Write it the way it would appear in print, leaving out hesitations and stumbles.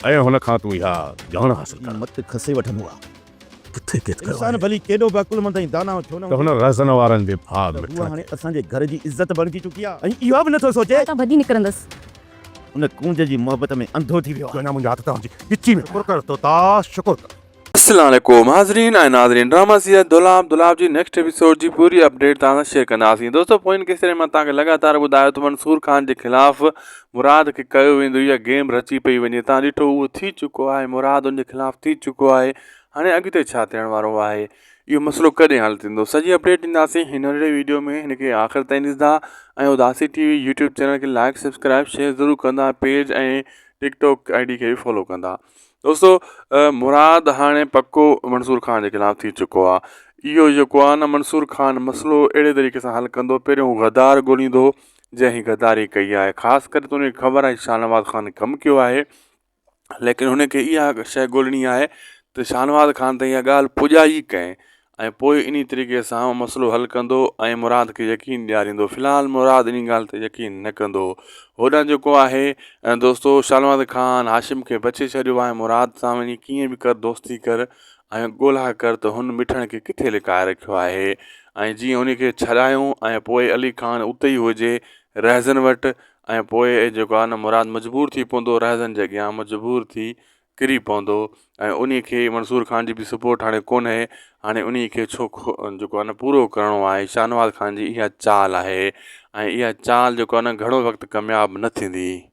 ऐं हुन खां तूं इहा ॼाण हासिल कर। मत खसे वठंदो आहे। किथे केतिरो इंसान भली केॾो बि अकुलमंद ऐं दाना छो न त हुन रज़न वारनि जे भाग में उहा हाणे असांजे घर जी इज़त बणिजी चुकी आहे ऐं इहो बि नथो सोचे तव्हां भॼी निकिरंदसि। उन कूंज जी मोहबत में अंधो थी वियो आहे। अञा मुंहिंजा हथ तव्हांजी गिची में शुकुर कर तो ता शुकुर कर। अस्सलाम वालेकुम हाज़रीन ऐं नाज़रीन, ड्रामा सीरियल दुलाब जी नेक्स्ट एपिसोड जी पूरी अपडेट तव्हां सां शेयर कंदासीं। दोस्तों पोइन केसरे मां तव्हांखे लगातार ॿुधायो त मंसूर खान जे ख़िलाफ़ मुराद खे कयो वेंदो, इहा गेम रची पई वञे। तव्हां ॾिठो उहो थी चुको आहे, मुराद उनजे ख़िलाफ़ थी चुको आहे। हाणे अॻिते छा थियण वारो आहे, इहो मसइलो कॾहिं हल थींदो, सॼी अपडेट ॾींदासीं हिन वीडियो में। हिनखे आख़िर ताईं ॾिसंदा ऐं उदासी टीवी यूट्यूब चैनल खे लाइक सब्सक्राइब शेयर ज़रूरु कंदा, पेज ऐं टिकटॉक आईडी खे बि फॉलो कंदा। दोस्तों मुराद हाणे पक्को मंसूर खान जे ख़िलाफ़ थी चुको आहे। इहो जेको आहे न, मंसूर खान मसइलो अहिड़े तरीक़े सां हल कंदो। पहिरियों हू गद्दार ॻोल्हींदो जंहिं गद्दारी कई आहे, ख़ासि करे त उनखे ख़बर आहे शाहनवाज़ खान कमु कयो आहे, लेकिन हुनखे इहा शइ ॻोल्हणी आहे त शाहनवाज़ खान त इहा ॻाल्हि पुॼाई कंहिं, ऐं पोइ इन तरीक़े सां मसइलो हल कंदो ऐं मुराद खे यकीन ॾियारींदो। फ़िलहालु मुराद इन ॻाल्हि ते यकीन न कंदो। होॾां जेको आहे दोस्तो शाहनवाज़ खान हाशिम खे बचे छॾियो आहे। मुराद सां वञी कीअं बि कर दोस्ती कर ऐं ॻोल्हा कर त हुन मिठण खे किथे लिकाए रखियो आहे। ऐं जीअं उनखे छॾायूं ऐं पोइ अली खान उते ई हुजे रहज़न वटि, ऐं पोइ जेको आहे न मुराद मजबूर थी पवंदो, रहज़न जे अॻियां मजबूर थी किरी पवंदो। ऐं उन खे मंसूर खान जी बि सपोर्ट हाणे कोन्हे। हाणे उन खे जेको आहे न पूरो करिणो आहे। शाहनवाज़ खान जी इहा चाल आहे ऐं इहा चाल जेको आहे न घणो वक़्तु कामयाबु न थींदी।